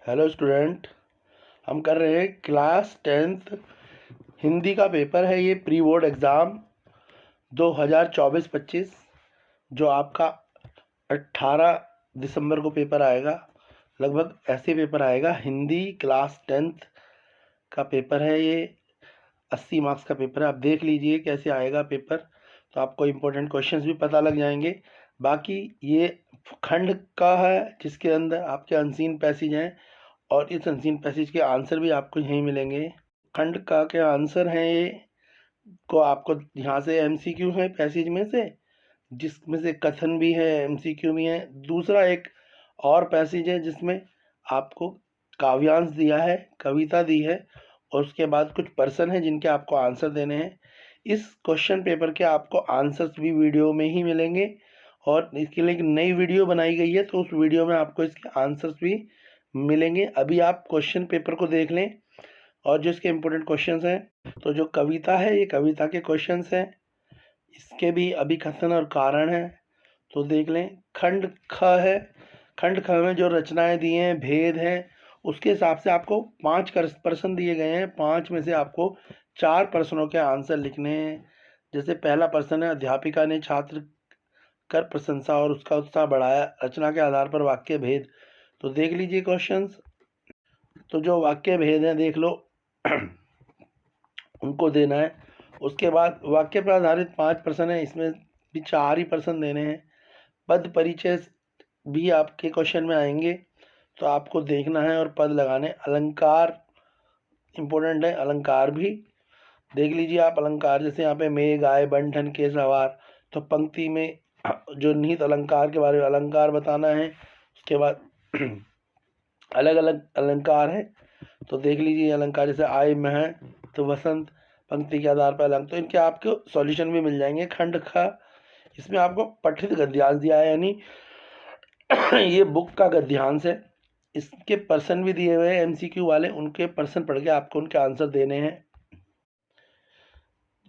Hello student, हम कर रहे हैं क्लास 10th हिंदी का पेपर है। ये प्री बोर्ड एग्ज़ाम 2024-25 जो आपका 18 दिसंबर को पेपर आएगा। लगभग ऐसे पेपर आएगा। हिंदी क्लास 10th का पेपर है ये। 80 मार्क्स का पेपर है। आप देख लीजिए कैसे आएगा पेपर, तो आपको इम्पोर्टेंट क्वेश्चंस भी पता लग जाएंगे। बाकी ये खंड का है जिसके अंदर आपके अनसीन पैसेज हैं और इस अनसीन पैसेज के आंसर भी आपको यहीं मिलेंगे। खंड का के आंसर हैं ये को आपको यहाँ से एमसीक्यू है पैसेज में से, जिसमें से कथन भी है, एमसीक्यू भी है। दूसरा एक और पैसेज है जिसमें आपको काव्यांश दिया है, कविता दी है, और उसके बाद कुछ पर्सन है जिनके आपको आंसर देने हैं। इस क्वेश्चन पेपर के आपको आंसर्स भी वीडियो में ही मिलेंगे और इसके लिए एक नई वीडियो बनाई गई है, तो उस वीडियो में आपको इसके आंसर्स भी मिलेंगे। अभी आप क्वेश्चन पेपर को देख लें और जो इसके इम्पोर्टेंट क्वेश्चंस हैं। तो जो कविता है ये कविता के क्वेश्चंस हैं, इसके भी अभी कथन और कारण है, तो देख लें। खंड ख है, खंड ख में जो रचनाएं दी हैं, भेद हैं, उसके हिसाब से आपको 5 प्रश्न दिए गए हैं। 5 में से आपको 4 प्रश्नों के आंसर लिखने हैं। जैसे पहला प्रश्न है, अध्यापिका ने छात्र कर प्रशंसा और उसका उत्साह बढ़ाया, रचना के आधार पर वाक्य भेद। तो देख लीजिए क्वेश्चंस। तो जो वाक्य भेद हैं देख लो उनको देना है। उसके बाद वाक्य पर आधारित 5 प्रश्न है, इसमें भी 4 ही प्रश्न देने हैं। पद परिचय भी आपके क्वेश्चन में आएंगे, तो आपको देखना है और पद लगाने। अलंकार इम्पोर्टेंट है, अलंकार भी देख लीजिए आप। अलंकार जैसे यहाँ पे मेघ आए बन ठन के सवार, तो पंक्ति में जो निहित अलंकार के बारे में अलंकार बताना है। उसके बाद अलग अलग अलंकार है, तो देख लीजिए अलंकार। जैसे आय में है तो वसंत, पंक्ति के आधार पर अलंकार, तो इनके आपको सॉल्यूशन भी मिल जाएंगे। खंड ख, इसमें आपको पठित गद्यांश दिया है, यानी ये बुक का गद्यांश है। इसके पर्सन भी दिए हुए हैं एमसीक्यू वाले, उनके पर्सन पढ़ के आपको उनके आंसर देने हैं।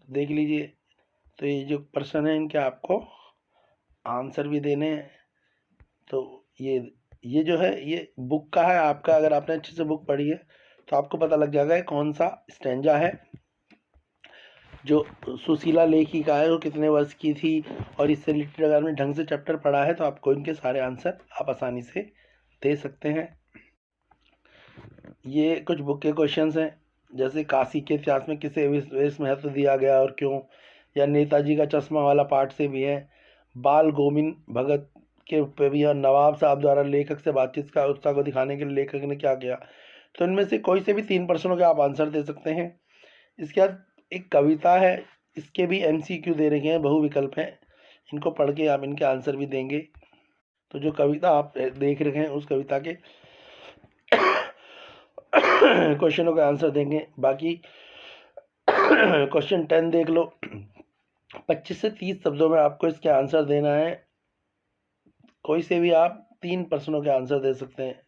देख लीजिए, तो ये जो पर्सन है इनके आपको आंसर भी देने हैं। तो ये जो है ये बुक का है आपका। अगर आपने अच्छे से बुक पढ़ी है तो आपको पता लग जाएगा कौन सा स्टैंजा है। जो सुशीला लेखिका है वो कितने वर्ष की थी, और इससे रिलेटेड अगर आपने ढंग से चैप्टर पढ़ा है तो आपको इनके सारे आंसर आप आसानी से दे सकते हैं। ये कुछ बुक के क्वेश्चंस हैं, जैसे काशी के इतिहास में किसे विशेष महत्व दिया गया और क्यों, या नेताजी का चश्मा वाला पार्ट से भी है। बाल गोविंद भगत के पे भी है। नवाब साहब द्वारा लेखक से बातचीत का उत्साह को दिखाने के लिए लेखक ने क्या किया। तो इनमें से कोई से भी 3 प्रश्नों के आप आंसर दे सकते हैं। इसके बाद एक कविता है, इसके भी एमसीक्यू दे रखे हैं, बहुविकल्प हैं। इनको पढ़ के आप इनके आंसर भी देंगे। तो जो कविता आप देख रहे हैं उस कविता के क्वेश्चनों का आंसर देंगे। बाकी क्वेश्चन 10 देख लो। 25 से 30 शब्दों में आपको इसके आंसर देना है। कोई से भी आप 3 प्रश्नों के आंसर दे सकते हैं।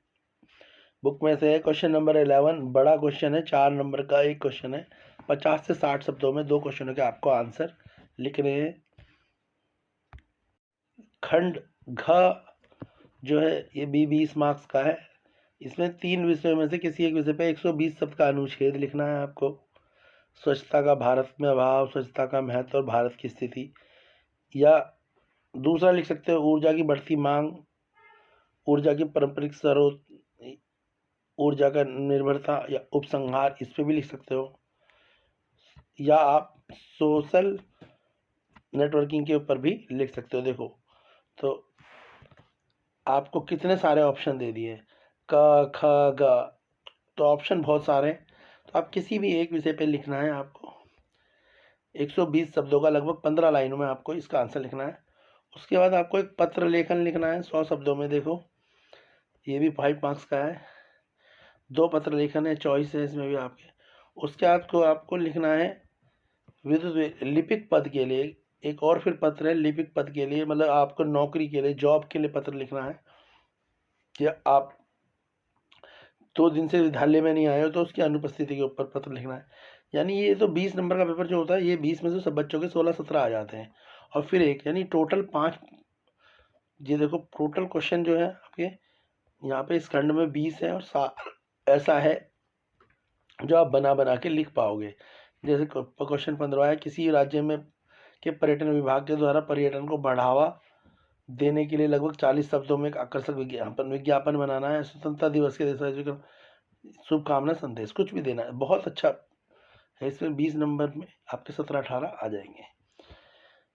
बुक में से क्वेश्चन नंबर 11 बड़ा क्वेश्चन है, 4 नंबर का एक क्वेश्चन है। 50 से 60 शब्दों में 2 क्वेश्चनों के आपको आंसर लिखने हैं। खंड घ जो है ये भी 20 मार्क्स का है। इसमें 3 विषयों में से किसी एक विषय पे 120 शब्द का अनुच्छेद लिखना है आपको। स्वच्छता का भारत में अभाव, स्वच्छता का महत्व और भारत की स्थिति, या दूसरा लिख सकते हो ऊर्जा की बढ़ती मांग, ऊर्जा की पारंपरिक स्रोत, ऊर्जा का निर्भरता, या उपसंहार, इस पे भी लिख सकते हो। या आप सोशल नेटवर्किंग के ऊपर भी लिख सकते हो। देखो तो आपको कितने सारे ऑप्शन दे दिए, क ख ग, तो ऑप्शन बहुत सारे हैं। तो आप किसी भी एक विषय पे लिखना है आपको। 120 शब्दों का लगभग 15 लाइनों में आपको इसका आंसर लिखना है। उसके बाद आपको एक पत्र लेखन लिखना है 100 शब्दों में। देखो ये भी 5 मार्क्स का है। 2 पत्र लेखन है, चॉइस है इसमें भी आपके। उसके बाद को आपको लिखना है विद्युत लिपिक पद के लिए एक और फिर पत्र है लिपिक पद के लिए, मतलब आपको नौकरी के लिए, जॉब के लिए पत्र लिखना है। या आप 2 दिन से विद्यालय में नहीं आए हो तो उसकी अनुपस्थिति के ऊपर पत्र लिखना है। यानी ये तो 20 नंबर का पेपर जो होता है, ये 20 में से सब बच्चों के 16-17 आ जाते हैं। और फिर एक यानी टोटल 5, ये देखो टोटल क्वेश्चन जो है आपके यहाँ पे इस खंड में 20 है और ऐसा है जो आप बना बना के लिख पाओगे। जैसे क्वेश्चन 15 है, किसी राज्य में के पर्यटन विभाग के द्वारा पर्यटन को बढ़ावा देने के लिए लगभग 40 शब्दों में एक आकर्षक विज्ञापन बनाना है। स्वतंत्रता दिवस के देशवासियों शुभकामना संदेश, कुछ भी देना है। बहुत अच्छा है, इसमें 20 नंबर में आपके 17-18 आ जाएंगे।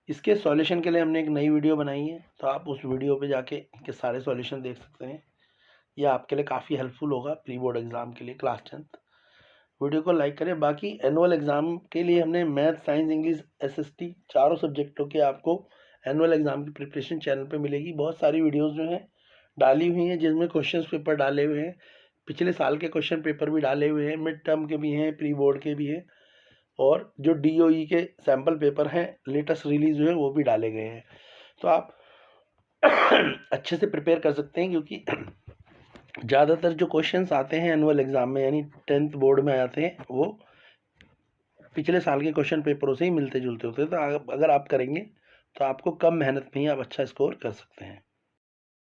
इसके सॉल्यूशन के लिए हमने एक नई वीडियो बनाई है, तो आप उस वीडियो पे जाके इनके सारे सॉल्यूशन देख सकते हैं। यह आपके लिए काफ़ी हेल्पफुल होगा प्री बोर्ड एग्ज़ाम के लिए क्लास 10th। वीडियो को लाइक करें। बाकी एनुअल एग्ज़ाम के लिए हमने मैथ, साइंस, इंग्लिश, SST चारों सब्जेक्टों के आपको एनुअल एग्ज़ाम की प्रिपरेशन चैनल पे मिलेगी। बहुत सारी वीडियोस जो हैं डाली हुई हैं, जिसमें क्वेश्चन पेपर डाले हुए हैं, पिछले साल के क्वेश्चन पेपर भी डाले हुए हैं, मिड टर्म के भी हैं, प्री बोर्ड के भी हैं, और जो DOE के सैम्पल पेपर हैं लेटेस्ट रिलीज हुए वो भी डाले गए हैं। तो आप अच्छे से प्रिपेयर कर सकते हैं, क्योंकि ज़्यादातर जो क्वेश्चंस आते हैं एनुअल एग्ज़ाम में, यानी 10th बोर्ड में आते हैं, वो पिछले साल के क्वेश्चन पेपरों से ही मिलते जुलते होते हैं। तो अगर आप करेंगे तो आपको कम मेहनत में ही आप अच्छा स्कोर कर सकते हैं।